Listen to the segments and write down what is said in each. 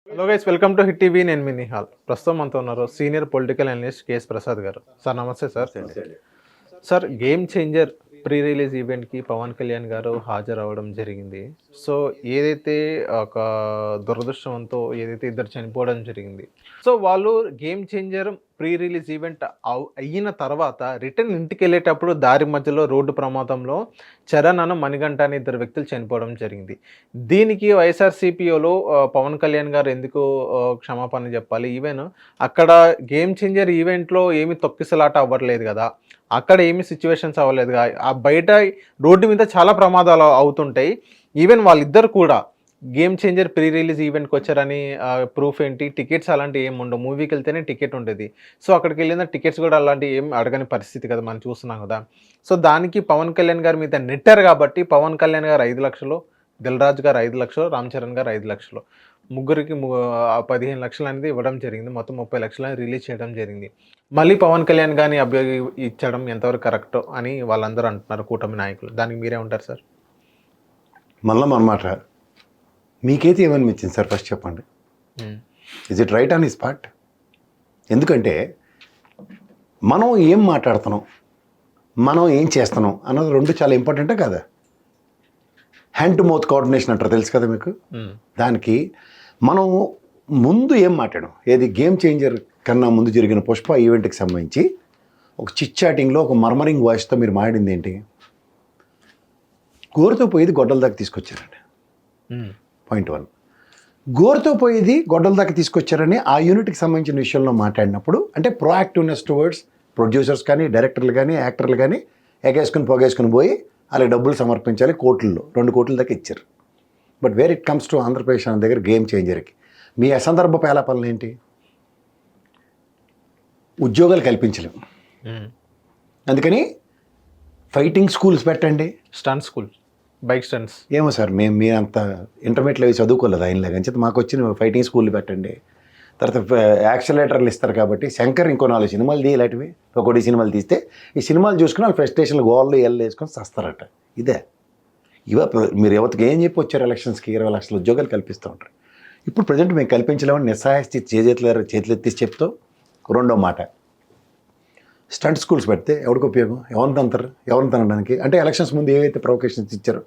Hello guys, welcome to hit TV. నేను మీ నిహాల్. ప్రస్తుతం మనతో ఉన్నారు senior political analyst KS Prasad గారు. సార్ నమస్తే sir. Sir, game changer pre release ఈవెంట్కి పవన్ కళ్యాణ్ గారు హాజరవ్వడం జరిగింది. సో ఏదైతే ఒక దురదృష్టంతో ఏదైతే ఇద్దరు చనిపోవడం జరిగింది, సో వాళ్ళు game changer pre release event అయిన తర్వాత రిటర్న్ ఇంటికి వెళ్ళేటప్పుడు దారి మధ్యలో రోడ్డు ప్రమాదంలో చరణ్ అను మణిగంట అనే ఇద్దరు వ్యక్తులు చనిపోవడం జరిగింది. దీనికి వైఎస్ఆర్సీపీలో పవన్ కళ్యాణ్ గారు ఎందుకు క్షమాపణ చెప్పాలి? ఈవెన్ అక్కడ గేమ్ చేంజర్ ఈవెంట్లో ఏమి తొక్కిసలాట అవ్వట్లేదు కదా, అక్కడ ఏమి సిచ్యువేషన్స్ అవ్వలేదు. ఆ బయట రోడ్డు మీద చాలా ప్రమాదాలు అవుతుంటాయి. ఈవెన్ వాళ్ళిద్దరు కూడా గేమ్ చేంజర్ ప్రీ రిలీజ్ ఈవెంట్కి వచ్చారని ప్రూఫ్ ఏంటి? టికెట్స్ అలాంటివి ఏమి ఉండవు. మూవీకి వెళ్తేనే టికెట్ ఉండేది. సో అక్కడికి వెళ్ళిన టికెట్స్ కూడా అలాంటివి ఏం అడగని పరిస్థితి కదా, మనం చూస్తున్నాం కదా. సో దానికి పవన్ కళ్యాణ్ గారి మీద నెట్టారు కాబట్టి పవన్ కళ్యాణ్ గారు 5 లక్షలు, దిల్ రాజు గారు 5 లక్షలు, రామ్ చరణ్ గారు 5 లక్షలు, ముగ్గురికి 15 లక్షలు అనేది ఇవ్వడం జరిగింది. మొత్తం 30 లక్షలని రిలీజ్ చేయడం జరిగింది. మళ్ళీ పవన్ కళ్యాణ్ గారిని అభ్యర్థి ఇచ్చడం ఎంతవరకు కరెక్టో అని వాళ్ళందరూ అంటున్నారు, కూటమి నాయకులు. దానికి మీరే ఉంటారు సార్? మళ్ళీ అన్నమాట, మీకైతే ఏమనిపించింది సార్? ఫస్ట్ చెప్పండి. ఇజ్ ఇట్ రైట్ ఆన్ ఈ స్పాట్? ఎందుకంటే మనం ఏం మాట్లాడుతున్నాం, మనం ఏం చేస్తున్నాం అన్నది రెండు చాలా ఇంపార్టెంటే కదా. హ్యాండ్ టు మౌత్ కోఆర్డినేషన్ అంటారు, తెలుసు కదా మీకు. దానికి మనం ముందు ఏం మాట్లాడాం, ఏది గేమ్ చేంజర్ కన్నా ముందు జరిగిన పుష్ప ఈవెంట్కి సంబంధించి ఒక చిట్ చాటింగ్లో ఒక మర్మరింగ్ వాయిస్తో మీరు మాట్లాడింది ఏంటి? గోరుతో పోయేది గొడ్డల దాకా తీసుకొచ్చారండి. పాయింట్ 1. గోరుతో పోయేది గొడ్డల దాకా తీసుకొచ్చారని ఆ యూనిట్కి సంబంధించిన విషయంలో మాట్లాడినప్పుడు, అంటే ప్రోయాక్టివ్నెస్ టువర్డ్స్ ప్రొడ్యూసర్స్ కానీ, డైరెక్టర్లు కానీ, యాక్టర్లు కానీ ఎగేసుకుని పొగేసుకుని పోయి వాళ్ళకి డబ్బులు సమర్పించాలి. కోట్లలో 2 కోట్ల దాకా ఇచ్చారు. But where it comes to Andhra Pradesh అనే దగ్గర గేమ్ చేంజర్కి మీ అసందర్భ పేలాపనలు ఏంటి? ఉద్యోగాలు కల్పించలేము, అందుకని ఫైటింగ్ స్కూల్స్ పెట్టండి. Stunt school, bike stunts. ఏమో సార్, మీరంత ఇంటర్మీడియట్లో అవి చదువుకోలేదు ఆయనలాగా, అంచేత మాకు వచ్చిన ఫైటింగ్ స్కూల్ పెట్టండి. తర్వాత యాక్సిలేటర్లు ఇస్తారు కాబట్టి శంకర్ ఇంకో 4 సినిమాలు తీయలేటివి, ఒకటి సినిమాలు తీస్తే ఈ సినిమాలు చూసుకుని వాళ్ళు ఫస్ట్ స్టేషన్లో గోళ్ళు ఎల్లు వేసుకొని చస్తారట. ఇదే మీరు యువతకి ఏం చెప్పి వచ్చారు? ఎలక్షన్స్కి 20 లక్షల ఉద్యోగాలు కల్పిస్తూ ఉంటారు. ఇప్పుడు ప్రజెంట్ మేము కల్పించలేమని నిస్సహాయ స్థితి చేతులు ఎత్తేసి చెప్తూ, రెండో మాట, స్టంట్ స్కూల్స్ పెడితే ఎవరికి ఉపయోగం? ఎవరిని తంతారు? ఎవరిని తనడానికి? అంటే ఎలక్షన్స్ ముందు ఏవైతే ప్రొవకేషన్స్ ఇచ్చారో,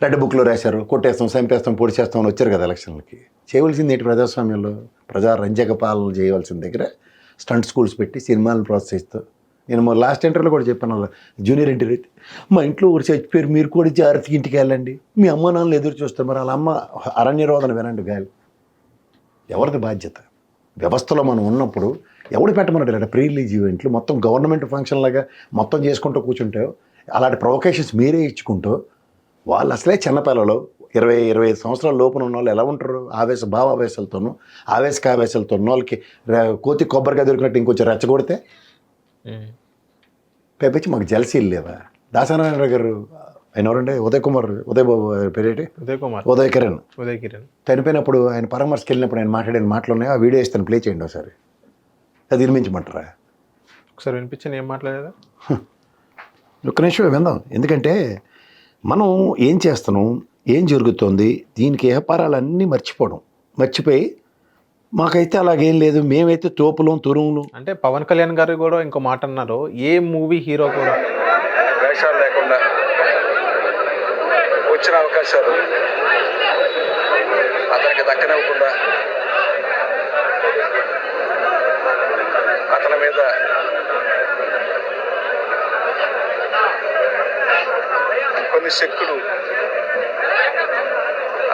రెడ్ బుక్లో రాశారు, కొట్టేస్తాం, చంపేస్తాం, పొడి చేస్తాం అని వచ్చారు కదా ఎలక్షన్లకి. చేయవలసింది ఏంటి? ప్రజాస్వామ్యంలో ప్రజా రంజక పాలన చేయవలసిన దగ్గర స్టంట్ స్కూల్స్ పెట్టి సినిమాలను ప్రోత్సహిస్తూ, నేను లాస్ట్ ఇంటర్వ్యూలో కూడా చెప్పాను, జూనియర్ ఇంటర్వ్యూ అయితే, మా ఇంట్లో ఊరు చచ్చిపోయారు, మీరు కూడా జాగ్రత్తగా ఇంటికి వెళ్ళండి, మీ అమ్మ నాన్నలు ఎదురు చూస్తారు, మరి వాళ్ళ అమ్మ అరణ్య రోదన వినండి గాలి. ఎవరిది బాధ్యత? వ్యవస్థలో మనం ఉన్నప్పుడు ఎవడు పెట్టమన్నాడు ప్రీ రిలీజ్ ఈవెంట్లు? మొత్తం గవర్నమెంట్ ఫంక్షన్ లాగా మొత్తం చేసుకుంటూ కూర్చుంటే, అలాంటి ప్రొవకేషన్స్ మీరే ఇచ్చుకుంటూ, వాళ్ళు అసలే చిన్నపిల్లలు 20-25 సంవత్సరాల లోపల ఉన్న వాళ్ళు ఎలా ఉంటారు? భావావేశాలతోనూ ఆవేశకావేశాలతో ఉన్న వాళ్ళకి కోతి కొబ్బరిగా దొరికినట్టు ఇంకొంచెం రెచ్చగొడితే పైపించి మాకు జలసీలు లేవా? దాసనారాయణ గారు ఆయన ఎవరంటే ఉదయ్ బాబు పేరేటి ఉదయ్ కిరణ్ చనిపోయినప్పుడు ఆయన పరామర్శకి వెళ్ళినప్పుడు ఆయన మాట్లాడిన మాటలు ఉన్నాయి. ఆ వీడియో ఇస్తాను, ప్లే చేయండి ఒకసారి. అది వినిపించమంటారా? ఒకసారి వినిపించండి. ఏం మాట్లాడారా? ఒక్క నిమిషం విందాం. ఎందుకంటే మనం ఏం చేస్తున్నాం, ఏం జరుగుతుంది, దీనికి వ్యాపారాలన్నీ మర్చిపోయి మాకైతే అలాగేం లేదు, మేమైతే తోపులం తురుములు. అంటే పవన్ కళ్యాణ్ గారు కూడా ఇంకో మాట అన్నారు, ఏ మూవీ హీరో కూడా వేషాలు లేకుండా వచ్చిన అవకాశాలు అతనికి దక్కనివ్వకుండా అతని మీద కొన్ని శక్తులు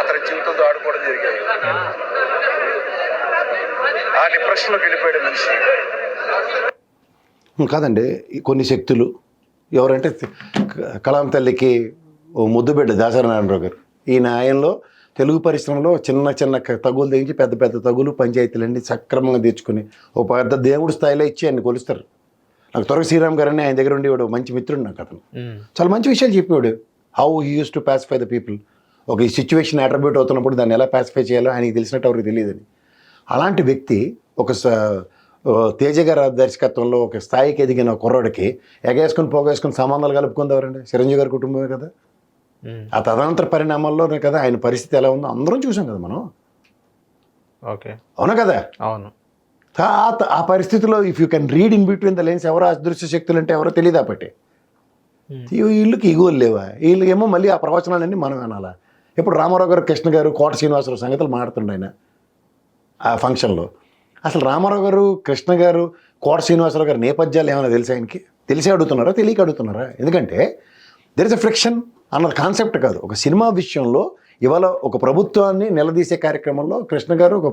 అతని జీవితంతో ఆడుకోవడం జరిగాయి. ఆ డిప్రెషన్లోకి వెళ్ళిపోయాడు మనిషి. కాదండి, కొన్ని శక్తులు ఎవరంటే కలాం తల్లికి ఓ ముద్దుబిడ్డ దాసనారాయణరావు గారు. ఈ న్యాయంలో తెలుగు పరిశ్రమలో చిన్న తగులు తెగించి పెద్ద తగులు పంచాయతీలన్నీ సక్రమంగా తెచ్చుకుని ఒక పెద్ద దేవుడి స్థాయిలో ఇచ్చి ఆయన కొలుస్తారు. నాకు త్వరగా శ్రీరామ్ గారు అని ఆయన దగ్గర ఉండేవాడు, మంచి మిత్రుడు నాకు. అతను చాలా మంచి విషయాలు చెప్పేవాడు. How he use to pacify the people. ఒక ఈ సిచ్యువేషన్ అట్రిబ్యూట్ అవుతున్నప్పుడు దాన్ని ఎలా పాసిఫై చేయాలో ఆయనకి తెలిసినట్టు ఎవరికి తెలియదని. అలాంటి వ్యక్తి ఒక తేజ గారి దర్శకత్వంలో ఒక స్థాయికి ఎదిగిన కుర్రాడికి ఎగేసుకుని పోగేసుకుని సంబంధాలు కలుపుకుందారండి. చిరంజీవి గారి కుటుంబమే కదా. ఆ తదనంతర పరిణామాల్లోనే కదా ఆయన పరిస్థితి ఎలా ఉందో అందరం చూసాం కదా మనం. ఓకే. అవునా కదా? అవును. ఆ పరిస్థితిలో if you can read in between the lines ఎవరో అదృశ్య శక్తులు అంటే ఎవరో తెలియదు అప్పటి. వీళ్ళకి ఈగోలు లేవా? వీళ్ళకేమో మళ్ళీ ఆ ప్రవచనాలన్నీ మనం వినాలా? ఇప్పుడు రామారావు గారు, కృష్ణ గారు, కోట శ్రీనివాసరావు సంగతులు మాట్లాడుతుండే ఆయన ఆ ఫంక్షన్లో. అసలు రామారావు గారు, కృష్ణ గారు, కోట శ్రీనివాసరావు గారు నేపథ్యాలు ఏమైనా తెలిసి ఆయనకి? తెలిసి అడుగుతున్నారా, తెలియక అడుగుతున్నారా? ఎందుకంటే దెర్ ఇస్ అ ఫ్రిక్షన్ అన్నది కాన్సెప్ట్ కాదు. ఒక సినిమా విషయంలో ఇవాళ ఒక ప్రభుత్వాన్ని నిలదీసే కార్యక్రమంలో కృష్ణ గారు ఒక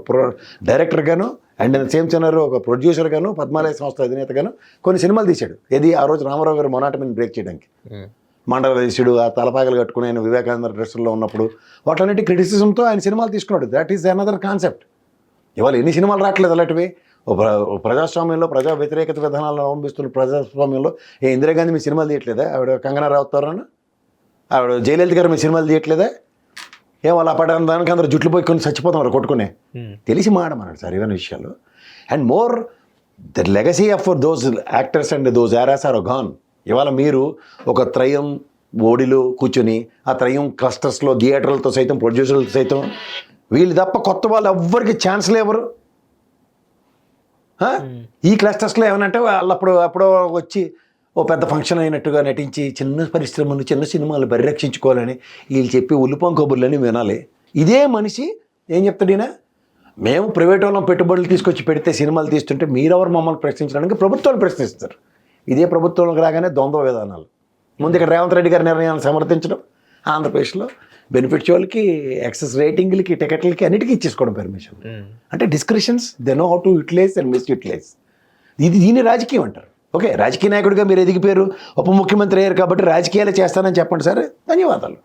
డైరెక్టర్ గాను అండ్ సేమ్ చెన్నారు ఒక ప్రొడ్యూసర్ గాను, పద్మాలయ సంస్థ అధినేత గాను కొన్ని సినిమాలు తీశాడు. ఏది ఆ రోజు రామారావు గారు మొనాటమని బ్రేక్ చేయడానికి. మండలదేశుడు, ఆ తలపాగలు కట్టుకుని ఆయన వివేకానంద డ్రెస్సుల్లో ఉన్నప్పుడు వాటన్నిటి క్రిటిసిజంతో ఆయన సినిమాలు తీసుకున్నాడు. That is another concept. ఇవాళ ఎన్ని సినిమాలు రావట్లేదు అలాంటివి. ప్రజాస్వామ్యంలో ప్రజా వ్యతిరేకత విధానాలను అవలంబిస్తున్న ప్రజాస్వామ్యంలో ఇందిరాగాంధీ మీ సినిమాలు తీయట్లేదా? ఆవిడ కంగనా రావుతారని, ఆవిడ జయలలిత గారు మీ సినిమాలు తీయట్లేదా? వాళ్ళ దానికి అందరూ జుట్లు పోయి కొన్ని చచ్చిపోతున్నారు కొట్టుకునే. తెలిసి మాడమన్నాడు సార్ ఇవన్నీ విషయాలు. And more the legacy of those actors and those eras are gone. ఇవాళ మీరు ఒక త్రయం ఓడిలో కూర్చొని ఆ త్రయం క్లస్టర్స్లో థియేటర్లతో సైతం ప్రొడ్యూసర్లతో సైతం వీళ్ళు తప్ప కొత్త వాళ్ళు ఎవ్వరికి ఛాన్స్లు ఎవరు? ఈ క్లస్టర్స్లో ఏమనంటే వాళ్ళు అప్పుడో వచ్చి ఓ పెద్ద ఫంక్షన్ అయినట్టుగా నటించి చిన్న పరిశ్రమను, చిన్న సినిమాలు పరిరక్షించుకోవాలని వీళ్ళు చెప్పి ఉల్లిపం కబుర్లని వినాలి. ఇదే మనిషి ఏం చెప్తాడీనా? మేము ప్రైవేట్ వాళ్ళం పెట్టుబడులు తీసుకొచ్చి పెడితే సినిమాలు తీస్తుంటే మీరెవరు మమ్మల్ని ప్రశ్నించడానికి? ప్రభుత్వాలు ప్రశ్నిస్తారు. ఇదే ప్రభుత్వంలోకి రాగానే ద్వంద్వ విధానాలు. ముందు ఇక్కడ రేవంత్ రెడ్డి గారి నిర్ణయాన్ని సమర్థించడం, ఆంధ్రప్రదేశ్లో బెనిఫిట్స్ వాళ్ళకి, ఎక్సెస్ రేటింగ్లకి, టికెట్లకి అన్నిటికీ ఇచ్చేసుకోవడం పర్మిషన్. అంటే discretions they know how to utilize and misutilize. దీన్ని రాజకీయం అంటారు. ఓకే, రాజకీయ నాయకుడిగా మీరు ఎదిగిపోయారు, ఉప ముఖ్యమంత్రి అయ్యారు కాబట్టి రాజకీయాలు చేస్తానని చెప్పండి సరే, ధన్యవాదాలు.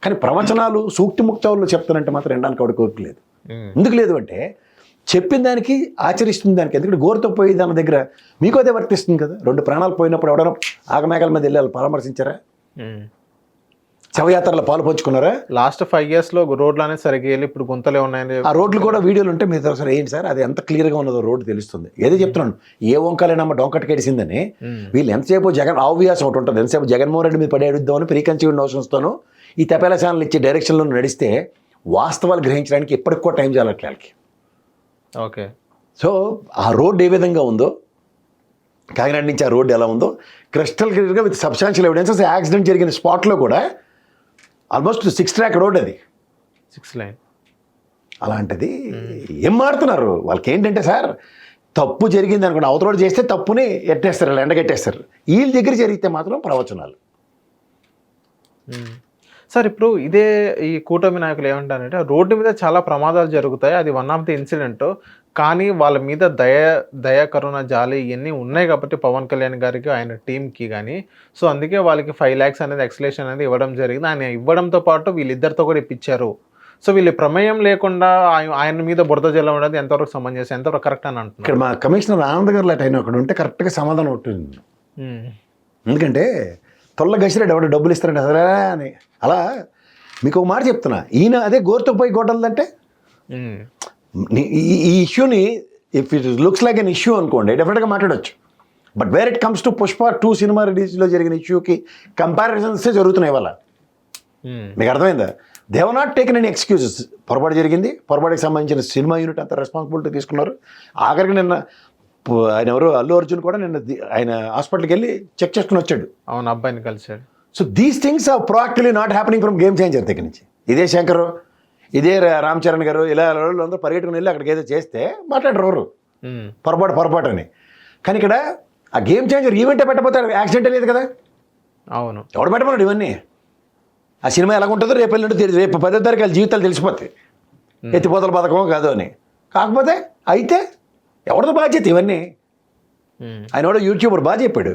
కానీ ప్రవచనాలు సూక్తి ముక్తావుల్లో చెప్తానంటే మాత్రం వినడానికి ఆవిడ కోరిక లేదు. ఎందుకు లేదు అంటే చెప్పిన దానికి ఆచరిస్తుంది దానికి. ఎందుకంటే గోరుతో పోయి దాని దగ్గర మీకు అదే వర్తిస్తుంది కదా. 2 ప్రాణాలు పోయినప్పుడు ఎవడైనా ఆగమేఘాల మీద వెళ్ళి పరామర్శించారా? శవయాత్రలో పాలు పంచుకున్నారా? లాస్ట్ 5 years రోడ్లు అనేది సరిగ్గా వెళ్ళి ఇప్పుడు గుంతలే ఉన్నాయని ఆ రోడ్లు కూడా వీడియోలు ఉంటే మీరు ఒకసారి ఏంటి సార్ అది ఎంత క్లియర్గా ఉన్నదో రోడ్డు తెలుస్తుంది. ఏదో చెప్తున్నాను, ఏ వంకాలేనమ్మ డొంకటకేసిందని వీళ్ళు ఎంతసేపు ఆబ్వియస్ ఒకటి ఉంటుంది. ఎంతసేపు జగన్మోహన్ రెడ్డి మీద పడి అడుగుదామని ప్రీకన్సీవ్డ్ నోషన్స్తోనూ ఈ తపేలా ఛానల్ ఇచ్చే డైరెక్షన్లో నడిస్తే వాస్తవాలు గ్రహించడానికి ఎప్పటికి కూడా టైం చాలట్లే వాళ్ళకి. ఓకే, సో ఆ రోడ్డు ఏ విధంగా ఉందో, కాకినాడ నుంచి ఆ రోడ్డు ఎలా ఉందో క్రిస్టల్ క్లియర్గా విత్ సబ్స్టాన్షియల్ ఎవిడెన్సెస్. యాక్సిడెంట్ జరిగిన స్పాట్లో కూడా ఆల్మోస్ట్ 6 track రోడ్ అది, 6 lane. అలాంటిది ఏం మారుతున్నారు వాళ్ళకి ఏంటంటే సార్ తప్పు జరిగింది అనుకోండి, అవతల చేస్తే తప్పుని ఎట్టేస్తారు, వాళ్ళు ఎండగట్టేస్తారు. వీళ్ళ దగ్గర జరిగితే మాత్రం ప్రవచనాలు. సార్ ఇప్పుడు ఇదే ఈ కూటమి నాయకులు ఏమంటారంటే రోడ్డు మీద చాలా ప్రమాదాలు జరుగుతాయి, అది వన్ ఆఫ్ ది ఇన్సిడెంట్, కానీ వాళ్ళ మీద దయ కరుణ జాలి ఇవన్నీ ఉన్నాయి కాబట్టి పవన్ కళ్యాణ్ గారికి ఆయన టీంకి కానీ, సో అందుకే వాళ్ళకి 5 lakhs అనేది ఎక్స్లేషన్ అనేది ఇవ్వడం జరిగింది. ఆయన ఇవ్వడంతో పాటు వీళ్ళిద్దరితో కూడా ఇప్పించారు. సో వీళ్ళు ప్రమేయం లేకుండా ఆయన మీద బురద జల్లం అనేది ఎంతవరకు సమంజసం, ఎంతవరకు కరెక్ట్ అని అంటున్నారు. ఇక్కడ మా కమిషనర్ ఆనంద్ గారు లాంటి ఆయన అక్కడ ఉంటే కరెక్ట్గా సమాధానం ఉంటుంది. ఎందుకంటే తొల్ల గసిరెడ్డి ఎవడో డబ్బులు ఇస్తారంటే అసలే అని. అలా మీకు ఒక మాట చెప్తున్నా, ఈయన అదే గోరుతో పోయి గొడ్డలంటే ఈ ఇష్యూని if it looks like an issue అనుకోండి డెఫినెట్గా మాట్లాడవచ్చు. But where it comes to Pushpa 2 cinema రిలీజ్లో జరిగిన ఇష్యూకి కంపారిజన్సే జరుగుతున్నాయి ఇవాళ. మీకు అర్థమైందా? They have not taken any excuses. పొరపాటు జరిగింది, పొరపాటుకి సంబంధించిన సినిమా యూనిట్ అంతా రెస్పాన్సిబిలిటీ తీసుకున్నారు. ఆఖరికి నిన్న ఆయన ఎవరు అల్లు అర్జున్ కూడా నిన్న ఆయన హాస్పిటల్కి వెళ్ళి చెక్ చేసుకుని వచ్చాడు. అవును, అబ్బాయిని కలిసాడు. So these things are proactively not happening from Game Changer దగ్గర నుంచి. ఇదే శంకర్, ఇదే రామ్ చరణ్ గారు ఇలా అందరూ పరిగెట్టుకుని వెళ్ళి అక్కడికి ఏదో చేస్తే మాట్లాడరు ఎవరు పొరపాటు అని. కానీ ఇక్కడ ఆ గేమ్ చేంజర్ ఈవెంటే పెట్టబోతే యాక్సిడెంట్ లేదు కదా. అవును, ఎవడు పెట్టమన్నాడు ఇవన్నీ? ఆ సినిమా ఎలా ఉంటుందో రేపు 10వ తారీఖు వాళ్ళ జీవితాలు తెలిసిపోతాయి, ఎత్తిపోతల పథకమో కాదు అని. కాకపోతే అయితే ఎవరితో బాధ్యత ఇవన్నీ? ఆయన కూడా యూట్యూబర్ బాగా చెప్పాడు,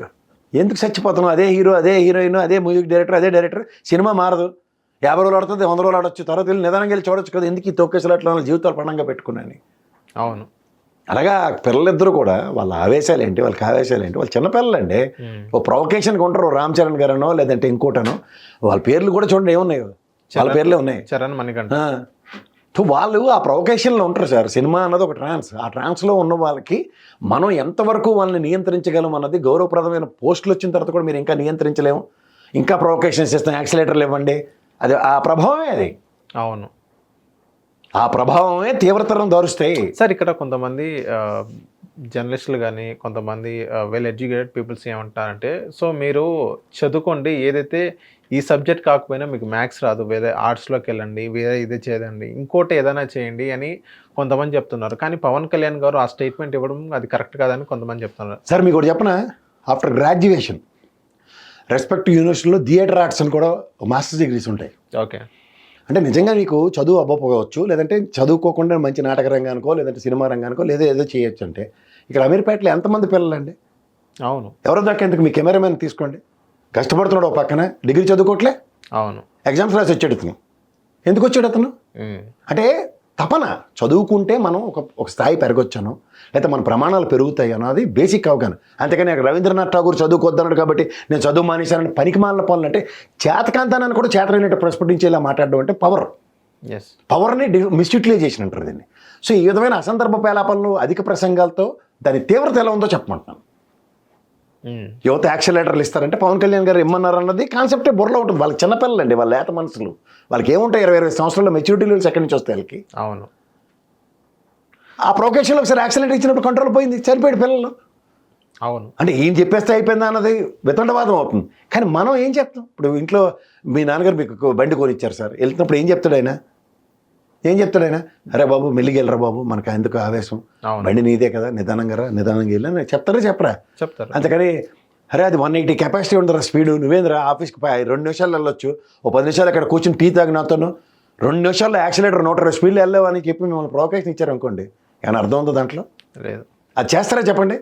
ఎందుకు చచ్చిపోతున్నాం, అదే హీరో, అదే హీరోయిన్, అదే మ్యూజిక్ డైరెక్టర్, అదే డైరెక్టర్, సినిమా మారదు, 50 రోజులు ఆడుతుంది, 100 రోజులు ఆడొచ్చు, తర్వాత వెళ్ళి నిదానంగా వెళ్ళి చూడొచ్చు కదా, ఎందుకు ఈ తొక్కేసలు అట్లా వాళ్ళ జీవితాలు పణంగా పెట్టుకున్నాను. అవును, అలాగా పిల్లలిద్దరూ కూడా వాళ్ళ ఆవేశాలు ఏంటి, వాళ్ళకి ఆవేశాలు ఏంటి, వాళ్ళు చిన్నపిల్లలండి. ఓ ప్రొవకేషన్కి ఉంటారు, రామ్ చరణ్ గారనో లేదంటే ఇంకోటనో, వాళ్ళ పేర్లు కూడా చూడండి ఏమున్నాయి, వాళ్ళ పేర్లే ఉన్నాయి, చరణ్ మణికంఠ. సో వాళ్ళు ఆ ప్రొవకేషన్లో ఉంటారు సార్. సినిమా అన్నది ఒక ట్రాన్స్, ఆ ట్రాన్స్లో ఉన్న వాళ్ళకి మనం ఎంతవరకు వాళ్ళని నియంత్రించగలం అన్నది గౌరవప్రదమైన పోస్టులు వచ్చిన తర్వాత కూడా మీరు ఇంకా నియంత్రించలేము, ఇంకా ప్రొవకేషన్స్ ఇస్తాం, యాక్సిలేటర్లు ఇవ్వండి, అది ఆ ప్రభావమే అది. అవును, ఆ ప్రభావమే తీవ్రతరం దారుస్తాయి. సార్ ఇక్కడ కొంతమంది జర్నలిస్టులు కానీ కొంతమంది వెల్ ఎడ్యుకేటెడ్ పీపుల్స్ ఏమంటారంటే, సో మీరు చదువుకోండి, ఏదైతే ఈ సబ్జెక్ట్ కాకపోయినా మీకు మ్యాథ్స్ రాదు, వేరే ఆర్ట్స్లోకి వెళ్ళండి, వేరే ఇదే చేయండి, ఇంకోటి ఏదైనా చేయండి అని కొంతమంది చెప్తున్నారు. కానీ పవన్ కళ్యాణ్ గారు ఆ స్టేట్మెంట్ ఇవ్వడం అది కరెక్ట్ కాదని కొంతమంది చెప్తున్నారు. సార్ మీకు ఒకటి చెప్పనా, ఆఫ్టర్ గ్రాడ్యుయేషన్ రెస్పెక్ట్ యూనివర్సిటీలో థియేటర్ ఆర్ట్స్ అని కూడా మాస్టర్స్ డిగ్రీస్ ఉంటాయి. ఓకే. అంటే నిజంగా నీకు చదువు అవ్వకపోవచ్చు, లేదంటే చదువుకోకుండా మంచి నాటక రంగానికో లేదంటే సినిమా రంగానికో లేదా ఏదో చేయొచ్చు. అంటే ఇక్కడ అమీర్పేటలో ఎంతమంది పిల్లలండి? అవును. ఎవరో దాకేందుకు మీ కెమెరామెన్ తీసుకోండి, కష్టపడుతున్నాడు ఒక పక్కన, డిగ్రీ చదువుకోవట్లే, అవును, ఎగ్జామ్స్ రాసి వచ్చాడు అతను. ఎందుకు వచ్చాడు అతను? అంటే తపన. చదువుకుంటే మనం ఒక స్థాయి పెరగొచ్చాను, లేకపోతే మన ప్రమాణాలు పెరుగుతాయి అన్నది బేసిక్ అవగాహన. అంతేకాని రవీంద్రనాథ్ ఠాగూర్ చదువుకోద్దన్నాడు కాబట్టి నేను చదువు మానేశానని పనికి మాలిన పనులు, అంటే చేతకాంతానని కూడా చేతనైనట్టు ప్రస్ఫుటించేలా మాట్లాడడం అంటే పవర్. పవర్ని మిస్యూటిలైజేషన్ అంటారు దీన్ని. సో ఈ విధమైన అసందర్భ పేలాపనలు, అధిక ప్రసంగాలతో దాని తీవ్రత ఎలా ఉందో చెప్పమంటున్నాను. యువత యాక్సిలరేటర్లు ఇస్తారంటే పవన్ కళ్యాణ్ గారు ఇమ్మన్నారు అన్నది కాన్సెప్టే బుర్రలో ఉంటుంది. వాళ్ళకి చిన్నపిల్లలండి, వాళ్ళ లేత మనసులు, వాళ్ళకి ఏముంటాయి 20 సంవత్సరాల్లో మెచ్యూరిటీ లెవెల్స్ ఎక్కడి నుంచి వస్తాయి వాళ్ళకి. అవును. ఆ ప్రొకేషన్లో ఒకసారి యాక్సిడెంట్ ఇచ్చినప్పుడు కంట్రోల్ పోయింది, చనిపోయాడు పిల్లలు. అవును. అంటే ఏం చెప్పేస్తే అయిపోయిందా అన్నది వితండవాదం అవుతుంది. కానీ మనం ఏం చెప్తాం? ఇప్పుడు ఇంట్లో మీ నాన్నగారు మీకు బండి కొనిచ్చారు సార్, వెళ్తున్నప్పుడు ఏం చెప్తాడు ఆయన? అరే బాబు మెల్లిగి వెళ్ళరా బాబు, మనకు ఎందుకు ఆవేశం, బండి నీదే కదా, నిదానంగా వెళ్ళి చెప్తారా? చెప్తారు. అంతకని అరే అది 180 కెపాసిటీ ఉండరా స్పీడు, నువ్వేంద్రా ఆఫీస్కి 2 నిమిషాలు వెళ్ళొచ్చు, ఓ 10 నిమిషాలు అక్కడ కూర్చొని టీ తాగి నాతోను 2 నిమిషాల్లో యాక్సిలేటర్ 120 స్పీడ్లో వెళ్ళావు అని చెప్పి మిమ్మల్ని ప్రొవకేషన్ ఇచ్చారనుకోండి, ఏమైనా అర్థం ఉందో దాంట్లో? లేదు. అది చేస్తారా చెప్పండి?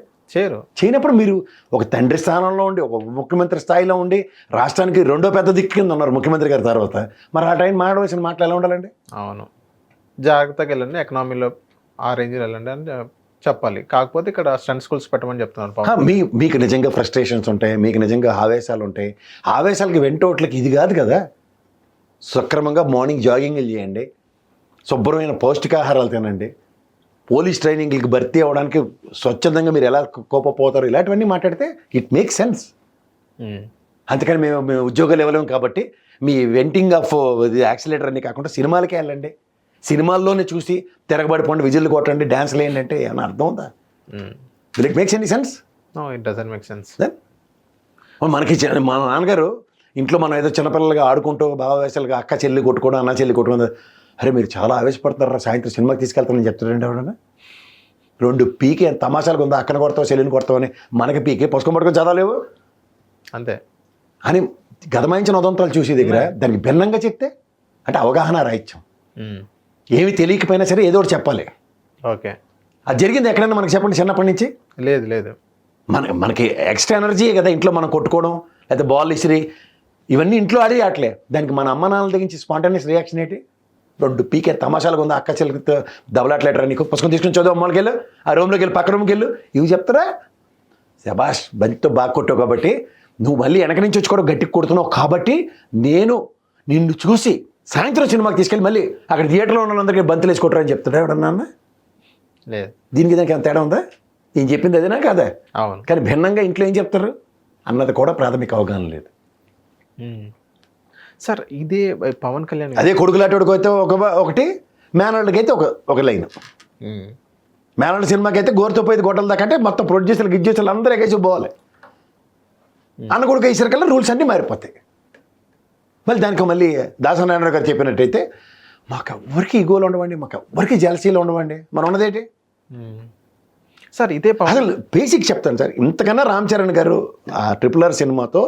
చేయనప్పుడు మీరు ఒక తండ్రి స్థానంలో ఉండి, ఒక ముఖ్యమంత్రి స్థాయిలో ఉండి, రాష్ట్రానికి 2వ పెద్ద దిక్కు కింద ఉన్నారు ముఖ్యమంత్రి గారి తర్వాత, మరి ఆ టైం మాట్లాడవలసిన మాటలు ఎలా ఉండాలండి? అవును. జాగ్రత్తగా వెళ్ళండి, ఎకనామీలో ఆ రేంజ్లో వెళ్ళండి అని చెప్పాలి. కాకపోతే ఇక్కడ స్టంట్ స్కూల్స్ పెట్టమని చెప్తున్నారు. మీకు నిజంగా ఫ్రస్ట్రేషన్స్ ఉంటాయి, మీకు నిజంగా ఆవేశాలు ఉంటాయి. ఆవేశాలకి వెంటోట్లకి ఇది కాదు కదా. సక్రమంగా మార్నింగ్ జాగింగ్లు చేయండి, శుభ్రమైన పౌష్టికాహారాలు తినండి, పోలీస్ ట్రైనింగ్కి భర్తీ అవ్వడానికి స్వచ్ఛందంగా మీరు ఎలా కోపపోతారు, ఇలాంటివన్నీ మాట్లాడితే ఇట్ మేక్ సెన్స్. అందుకని మేము ఉద్యోగాలు ఇవ్వలేము కాబట్టి మీ వెంటింగ్ ఆఫ్ యాక్సిలేటర్ అన్ని కాకుండా సినిమాలకే వెళ్ళండి, సినిమాల్లోనే చూసి తిరగబడిపోండి, విజిల్లు కొట్టండి, డ్యాన్స్లు వేయండి అంటే ఏమన్నా అర్థం ఉందా? Will it makes any sense? No, it doesn't make sense. మనకి మా నాన్నగారు ఇంట్లో మనం ఏదో చిన్నపిల్లలుగా ఆడుకుంటూ భావవేశాలుగా అక్క చెల్లి కొట్టుకోవడం, అన్న చెల్లి కొట్టుకోవడం, అరే మీరు చాలా ఆవేశపడతారా, సాయంత్రం సినిమాకి తీసుకెళ్తానని చెప్తారండి ఎవడన్నా. 2 పీకే తమాషాలుగా ఉందా, అక్కన కొడతావు చెల్లిని కొడతావని, మనకి పీకే పుస్తకం పట్టుకొని చదవలేవు అంతే అని గదమాయించిన ఉదంతాలు చూసే దగ్గర దానికి భిన్నంగా చెప్తే అంటే అవగాహన రాయిత్యం. ఏమి తెలియకపోయినా సరే ఏదో ఒకటి చెప్పాలి. ఓకే. అది జరిగింది ఎక్కడైనా మనకి చెప్పండి చిన్నప్పటి నుంచి? లేదు. మనకి ఎక్స్ట్రా ఎనర్జీ కదా ఇంట్లో మనం కొట్టుకోవడం, లేకపోతే బాల్ ఇసిరి, ఇవన్నీ ఇంట్లో ఆడి ఆటలే. దానికి మన అమ్మ నాన్నల దగ్గర నుంచి స్పాంటేనియస్ రియాక్షన్ ఏంటి? 2 పీకే తమాషాలుగా ఉంది, అక్క చెల్లితో దెబ్బలాట్లేటరా, నీకు పుస్తకం తీసుకుని చదువు, అమ్మలకి వెళ్ళు, ఆ రూమ్లోకి వెళ్ళి పక్క రూమ్కి వెళ్ళు, ఇవి చెప్తారా? శబాష్, బంతితో బాగా కొట్టావు కాబట్టి నువ్వు మళ్ళీ వెనక నుంచి వచ్చి కూడా గట్టికి కొడుతున్నావు కాబట్టి నేను నిన్ను చూసి సాయంత్రం సినిమాకి తీసుకెళ్ళి మళ్ళీ అక్కడ థియేటర్లో ఉన్న అందరికీ బంతులు వేసి కొట్టరని చెప్తాడా ఎవడన్నా? లేదు. దీనికి దానికి ఎంత తేడా ఉందా? ఏం చెప్పింది అదేనా కాదా? అవును. కానీ భిన్నంగా ఇంట్లో ఏం చెప్తారు అన్నది కూడా ప్రాథమిక అవగాహన లేదు సార్. ఇదే పవన్ కళ్యాణ్ అదే కొడుకులాటోడికి అయితే ఒకటి, మేనల్డ్కి అయితే ఒక లైన్. మేనల్డ్ సినిమాకి అయితే గోరుతో పోయి గొడ్డల దాకా అంటే మొత్తం ప్రొడ్యూసర్లు గిడ్యూసర్లు అందరూ ఎగేసి పోవాలి. అన్న కొడుకు వేసరికల్లా రూల్స్ అన్నీ మారిపోతాయి. మళ్ళీ దానికి మళ్ళీ దాసనారాయణ గారు చెప్పినట్టయితే మాకు ఎవరికి ఈగోలు ఉండవండి, మాకు ఎవరికి జలసీలు ఉండవండి, మనం ఉన్నదేంటి సార్? ఇదే అసలు బేసిక్ చెప్తాను సార్. ఇంతకన్నా రామ్ చరణ్ గారు ఆ RRR సినిమాతో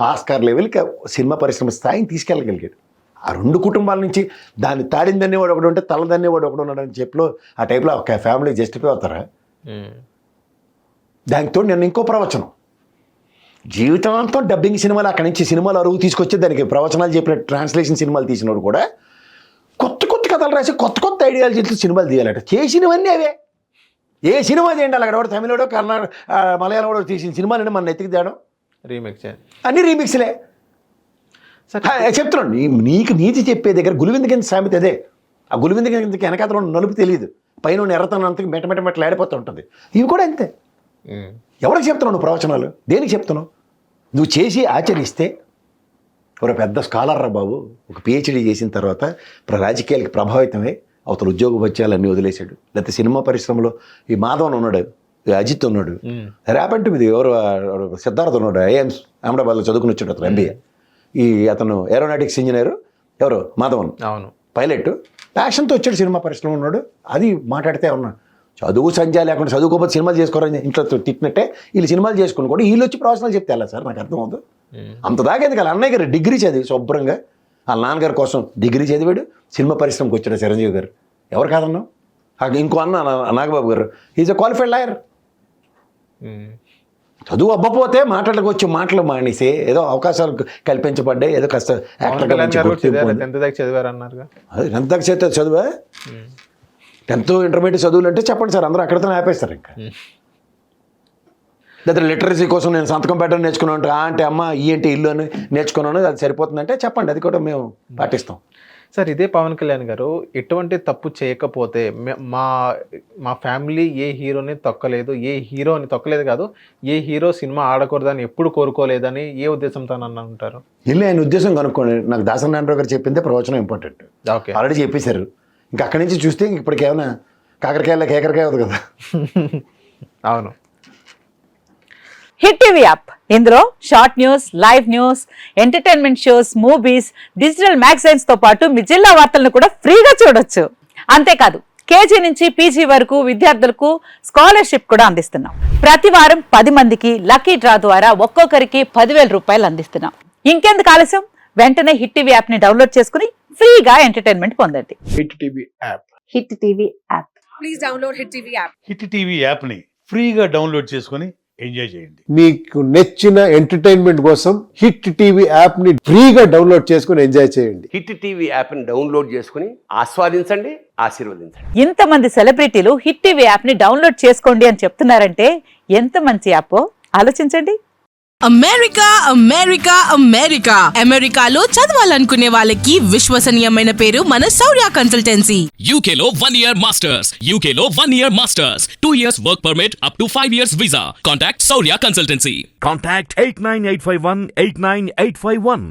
ఆస్కార్ లెవెల్కి సినిమా పరిశ్రమ స్థాయిని తీసుకెళ్ళగలిగాడు. ఆ 2 కుటుంబాల నుంచి దాన్ని తాడిందన్నీ వాడు ఒకడు ఉంటే తలదన్నీ వాడు ఒకడు ఉన్నాడు అని చెప్పి ఆ టైప్లో ఒక ఫ్యామిలీ జస్టిఫై అవుతారా? దానితో నేను ఇంకో ప్రవచనం, జీవితాంతం డబ్బింగ్ సినిమాలు అక్కడి నుంచి సినిమాలు అరువు తీసుకొచ్చి దానికి ప్రవచనాలు చెప్పిన ట్రాన్స్లేషన్ సినిమాలు తీసినోడు కూడా కొత్త కథలు రాసి కొత్త ఐడియాలజీతో సినిమాలు తీయాలట. చేసినవన్నీ అవే. ఏ సినిమా చేయండి అలా కూడా తమిళోడో మలయాళంలో తీసిన సినిమాలని మన ఎత్తికి తేడం, రీమిక్స్, అన్ని రీమిక్స్లే. చెప్తున్నాను నీకు నీతి చెప్పే దగ్గర గులివింద కింద సామెత అదే. ఆ గులివింద కిందకి వెనకాతలో నలుపు తెలియదు, పైన ఎర్రతనంతకి మెట్టమెట్టమెట్లు ఆడిపోతూ ఉంటుంది. ఇవి కూడా అంతే. ఎవరికి చెప్తున్నావు నువ్వు ప్రవచనాలు? దేనికి చెప్తున్నావు? నువ్వు చేసి ఆచరిస్తే ఒక పెద్ద స్కాలర్ రా బాబు, ఒక PhD చేసిన తర్వాత రాజకీయాలకి ప్రభావితమై అవతల ఉద్యోగ భత్యాలన్నీ వదిలేశాడు. లేకపోతే సినిమా పరిశ్రమలో ఈ మాధవన్ ఉన్నాడు, ఈ అజిత్ ఉన్నాడు, రేపంటే ఇది ఎవరు సిద్ధార్థ్ ఉన్నాడు, ఐఎమ్స్ అహ్మదాబాద్లో చదువుకుని వచ్చాడు అతను ఎంబీఏ. ఈ అతను ఏరోనాటిక్స్ ఇంజనీరు ఎవరు మాధవన్, అవును, పైలట్, ప్యాషన్తో వచ్చాడు సినిమా పరిశ్రమ ఉన్నాడు. అది మాట్లాడితే ఉన్నా చదువు సంజా లేకుండా చదువుకోకపోతే సినిమాలు చేసుకోరని ఇంట్లో తిట్టినట్టే వీళ్ళు సినిమాలు చేసుకుని కూడా వీళ్ళు వచ్చి ప్రొఫెషనల్ చెప్తే ఎలా సార్, నాకు అర్థం అవుతుంది. అంత దాకా ఎందుకు వాళ్ళ అన్నయ్య గారు డిగ్రీ చదివి శుభ్రంగా వాళ్ళ నాన్నగారి కోసం డిగ్రీ చదివాడు, సినిమా పరిశ్రమకు వచ్చాడు చిరంజీవి గారు. ఎవరు కాదన్నావు? ఇంకో అన్న నాగబాబు గారు ఈజ్ అ క్వాలిఫైడ్ లాయర్. చదువు అబ్బపోతే మాటలకు వచ్చి మాటలు మానేసి ఏదో అవకాశాలు కల్పించబడ్డాయి, ఏదో కాస్త యాక్టర్గా చదివారన్నారు. అది ఎంత చేస్తే చదువా, 10th ఇంటర్మీడియట్ చదువులు అంటే చెప్పండి సార్, అందరూ అక్కడితో ఆపేస్తారు. ఇంకా లేదా లిటరసీ కోసం నేను సంతకం పెట్టడం నేర్చుకున్నాను అంటే అమ్మ ఈ అంటే ఇల్లు అని నేర్చుకున్నాను, అది సరిపోతుందంటే చెప్పండి, అది కూడా మేము పాటిస్తాం. సార్ ఇదే పవన్ కళ్యాణ్ గారు ఎటువంటి తప్పు చేయకపోతే మా ఫ్యామిలీ ఏ హీరోని తొక్కలేదు, ఏ హీరోని తొక్కలేదు కాదు, ఏ హీరో సినిమా ఆడకూడదని ఎప్పుడు కోరుకోలేదని ఏ ఉద్దేశంతో నన్ను అంటారు? ఇల్లు ఆయన ఉద్దేశం కనుక్కోండి. నాకు దాసరి నారాయణరావు గారు చెప్పిందే ప్రవచనం ఇంపార్టెంట్. ఓకే, ఆల్రెడీ చెప్పేశారు. ఇంకా అక్కడి నుంచి చూస్తే ఇప్పటికేమైనా కాకరకాయల కేకరకాయ అవుతుంది కదా. అవును. హిట్ టీవీ యాప్, ఇందులో short news, live news, entertainment shows, movies, digital magazines తో పాటు మీ జిల్లా వార్తలను కూడా ఫ్రీగా చూడొచ్చు. అంతేకాదు కేజీ నుంచి పీజీ వరకు విద్యార్థులకు స్కాలర్షిప్ కూడా అందిస్తున్నాం. ప్రతి వారం 10 మందికి లక్కీ డ్రా ద్వారా ఒక్కొక్కరికి 10,000 రూపాయలు అందిస్తున్నాం. ఇంకెందుకు ఆలస్యం, వెంటనే హిట్ టీవీ యాప్ ని డౌన్లోడ్ చేసుకుని ఫ్రీగా ఎంటర్టైన్మెంట్ పొందండి. Hit TV app. Hit TV app. Please download Hit TV app. Hit TV యాప్ని ఫ్రీగా డౌన్లోడ్ చేసుకొని ఎంజాయ్ చేయండి. మీకు నచ్చిన ఎంటర్టైన్మెంట్ కోసం హిట్ టీవీ యాప్ ని ఫ్రీగా డౌన్లోడ్ చేసుకుని ఎంజాయ్ చేయండి. హిట్ టీవీ యాప్ని డౌన్లోడ్ చేసుకుని ఆస్వాదించండి, ఆశీర్వదించండి. ఇంతమంది సెలబ్రిటీలు హిట్ టీవీ యాప్ ని డౌన్లోడ్ చేసుకోండి అని చెప్తున్నారంటే ఎంత మంచి యాప్ ఆలోచించండి. అమెరికా అమెరికా అమెరికా అమెరికాలో చదవాలనుకునే వాళ్ళకి విశ్వసనీయమైన పేరు మన శౌర్య కన్సల్టెన్సీ. UK లో 1 year masters. UK లో 1 year masters. 2 years work permit up to 5 years visa. Contact Saurya Consultancy. Contact 89851 89851.